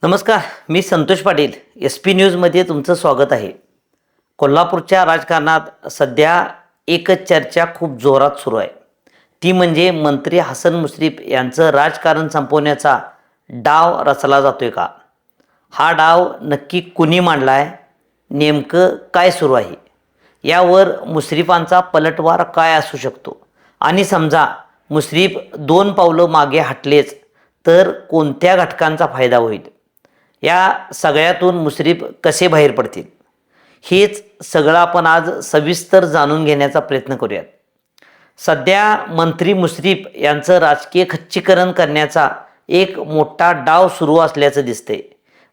नमस्कार, मी संतोष पाटील. SP न्यूजमध्ये तुमचं स्वागत आहे. कोल्हापूरच्या राजकारणात सध्या एकच चर्चा खूप जोरात सुरू आहे. ती म्हणजे मंत्री हसन मुश्रीफ यांचं राजकारण संपवण्याचा डाव रचला जातोय का? हा डाव नक्की कुणी मांडला आहे? नेमकं काय सुरू आहे? यावर मुश्रीफांचा पलटवार काय असू शकतो? आणि समजा मुश्रीफ 2 पावलं मागे हटलेच तर कोणत्या घटकांचा फायदा होईल? या सगळ्यातून मुश्रीफ कसे बाहेर पडतील, हेच सगळं आपण आज सविस्तर जाणून घेण्याचा प्रयत्न करूयात. सध्या मंत्री मुश्रीफ यांचं राजकीय खच्चीकरण करण्याचा एक मोठा डाव सुरू असल्याचं दिसतंय.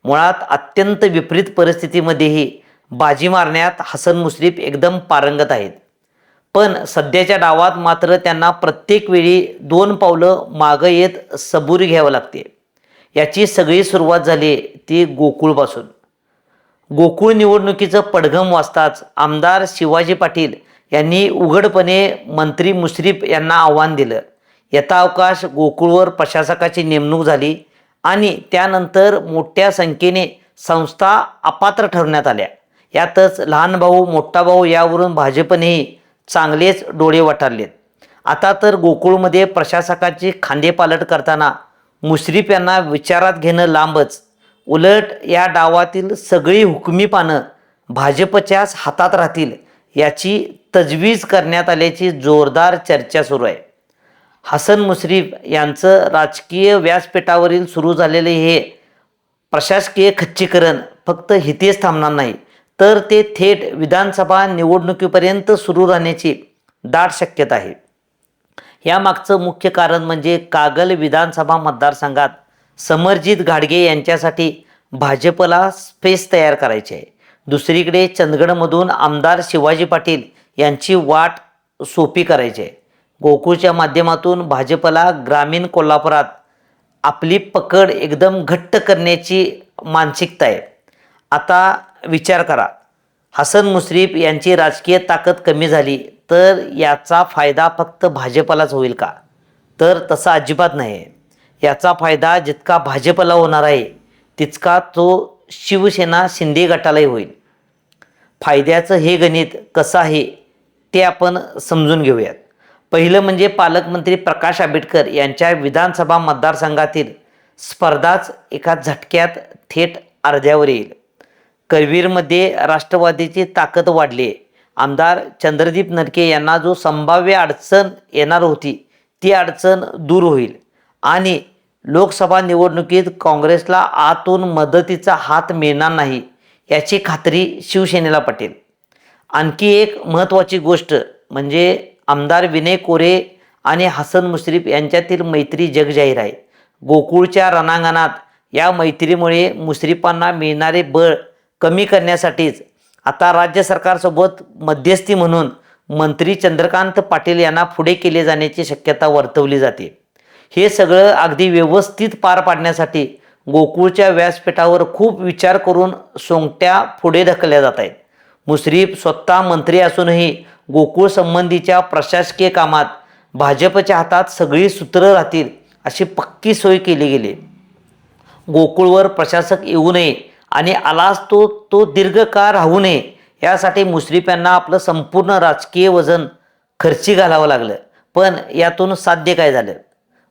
मुळात अत्यंत विपरीत परिस्थितीमध्येही बाजी मारण्यात हसन मुश्रीफ एकदम पारंगत आहेत. पण सध्याच्या डावात मात्र त्यांना प्रत्येक वेळी 2 पावलं मागं येत सबुरी घ्यावं लागते. याची सगळी सुरुवात झाली ती गोकुळपासून. गोकुळ निवडणुकीचं पडघम वाजताच आमदार शिवाजी पाटील यांनी उघडपणे मंत्री मुश्रीफ यांना आव्हान दिलं. यथावकाश गोकुळवर प्रशासकाची नेमणूक झाली आणि त्यानंतर मोठ्या संख्येने संस्था अपात्र ठरवण्यात आल्या. यातच लहान भाऊ मोठा भाऊ यावरून भाजपनेही चांगलेच डोळे वटारलेत. आता तर गोकुळमध्ये प्रशासकाची खांदेपालट करताना मुश्रीफ यांना विचारात घेणं लांबच, उलट या डावातील सगळी हुकमी पानं भाजपच्याच हातात राहतील याची तजवीज करण्यात आल्याची जोरदार चर्चा सुरू आहे. हसन मुश्रीफ यांचं राजकीय व्यासपीठावरील सुरू झालेले हे प्रशासकीय खच्चीकरण फक्त इथेच थांबणार नाही, तर ते थेट विधानसभा निवडणुकीपर्यंत सुरू राहण्याची दाट शक्यता आहे. यामागचं मुख्य कारण म्हणजे कागल विधानसभा मतदारसंघात समरजित घाटगे यांच्यासाठी भाजपला स्पेस तयार करायची आहे. दुसरीकडे चंदगडमधून आमदार शिवाजी पाटील यांची वाट सोपी करायची आहे. गोकुळच्या माध्यमातून भाजपला ग्रामीण कोल्हापुरात आपली पकड एकदम घट्ट करण्याची मानसिकता आहे. आता विचार करा, हसन मुश्रीफ यांची राजकीय ताकद कमी झाली तर याचा फायदा फक्त भाजपलाच होईल का? तर तसा अजिबात नाही. याचा फायदा जितका भाजपला होणार आहे तितका तो शिवसेना शिंदे गटालाही होईल. फायद्याचं हे गणित कसं आहे ते आपण समजून घेऊयात. पहिलं म्हणजे पालकमंत्री प्रकाश आंबेडकर यांच्या विधानसभा मतदारसंघातील स्पर्धाच एका झटक्यात थेट अर्ध्यावर येईल. करवीरमध्ये राष्ट्रवादीची ताकद वाढली आहे. आमदार चंद्रदीप नरके यांना जो संभाव्य अडचण येणार होती ती अडचण दूर होईल आणि लोकसभा निवडणुकीत काँग्रेसला आतून मदतीचा हात मिळणार नाही याची खात्री शिवसेनेला पटेल. आणखी एक महत्त्वाची गोष्ट म्हणजे आमदार विनय कोरे आणि हसन मुश्रीफ यांच्यातील मैत्री जगजाहीर आहे. गोकुळच्या रणांगणात या मैत्रीमुळे मुश्रीफांना मिळणारे बळ कमी करण्यासाठीच आता राज्य सरकारसोबत मध्यस्थी म्हणून मंत्री चंद्रकांत पाटील यांना पुढे केले जाण्याची शक्यता वर्तवली जाते. हे सगळं अगदी व्यवस्थित पार पाडण्यासाठी गोकुळच्या व्यासपीठावर खूप विचार करून सोंगट्या पुढे ढकलल्या जात आहेत. मुश्रीफ स्वतः मंत्री असूनही गोकुळ संबंधीच्या प्रशासकीय कामात भाजपच्या हातात सगळी सूत्रं राहतील अशी पक्की सोय केली गेली. गोकुळवर प्रशासक येऊ नये आणि आलाच तो दीर्घकाळ राहू नये यासाठी मुश्रीफ यांना आपलं संपूर्ण राजकीय वजन खर्ची घालावं लागलं. पण यातून साध्य काय झालं?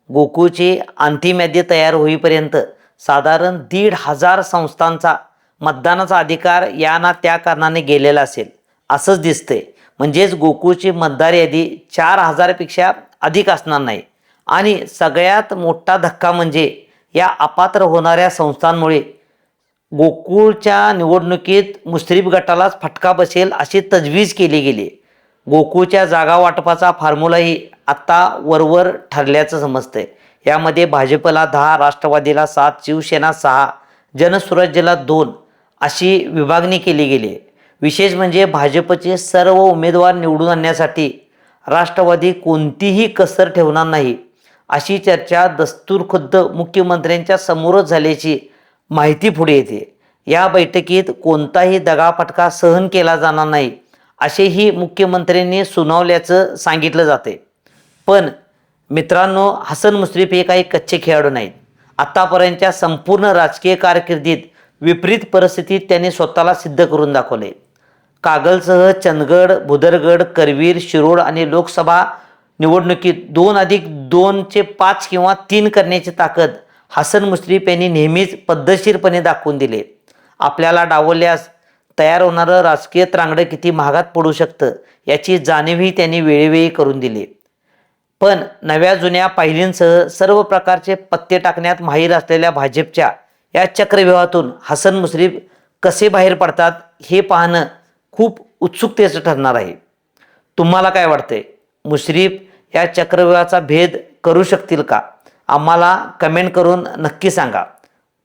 गोकुळची अंतिम यादी तयार होईपर्यंत साधारण 1,500 संस्थांचा मतदानाचा अधिकार या ना त्या कारणाने गेलेला असेल असंच दिसतंय. म्हणजेच गोकुळची मतदार यादी 4,000पेक्षा अधिक असणार नाही. आणि सगळ्यात मोठा धक्का म्हणजे या अपात्र होणाऱ्या संस्थांमुळे गोकुळच्या निवडणुकीत मुश्रीफ गटालाच फटका बसेल अशी तजवीज केली गेली. गोकुळच्या जागा वाटपाचा फॉर्म्युलाही आत्ता वरवर ठरल्याचं समजतंय. यामध्ये भाजपला 10, राष्ट्रवादीला 7, शिवसेना 6, जनसुराज्यला 2 अशी विभागणी केली गेली. विशेष म्हणजे भाजपचे सर्व उमेदवार निवडून आणण्यासाठी राष्ट्रवादी कोणतीही कसर ठेवणार नाही अशी चर्चा दस्तूरखुद्द मुख्यमंत्र्यांच्या समोरच झाल्याची माहिती पुढे येते. या बैठकीत कोणताही दगाफटका सहन केला जाणार नाही असेही मुख्यमंत्र्यांनी सुनावल्याचं सांगितलं जाते. पण मित्रांनो, हसन मुश्रीफ हे काही कच्चे खेळाडू नाहीत. आतापर्यंतच्या संपूर्ण राजकीय कारकिर्दीत विपरीत परिस्थितीत त्यांनी स्वतःला सिद्ध करून दाखवले. कागलसह चंदगड, भुदरगड, करवीर, शिरोळ आणि लोकसभा निवडणुकीत 2+2 5 किंवा 3 करण्याची ताकद हसन मुश्रीफ यांनी नेहमीच पद्धतशीरपणे दाखवून दिले. आपल्याला डावलल्यास तयार होणारं राजकीय त्रांगडं किती महागात पडू शकतं याची जाणीवही त्यांनी वेळोवेळी करून दिली. पण नव्या जुन्या पायलींसह सर्व प्रकारचे पत्ते टाकण्यात माहीर असलेल्या भाजपच्या या चक्रव्यूहातून हसन मुश्रीफ कसे बाहेर पडतात हे पाहणं खूप उत्सुकतेचं ठरणार आहे. तुम्हाला काय वाटतंय? मुश्रीफ या चक्रव्यूहाचा भेद करू शकतील का? आम्हाला कमेंट करून नक्की सांगा.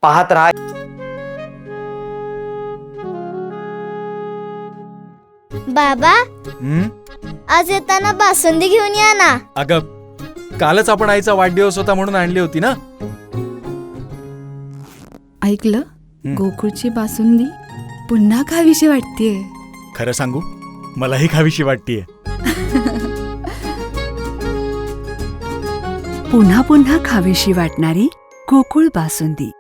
पाहत राहा. बाबा, आज येताना बासुंदी घेऊन या ना. अगं, कालच आपण आईचा वाढदिवस होता म्हणून आणली होती ना. ऐकलं, गोकुळची बासुंदी पुन्हा खावीशी वाटतेय. खरं सांगू, मलाही खावीशी वाटतेय. पुन्हा पुन्हा खावीशी वाटणारी गोकुळ बासुंदी.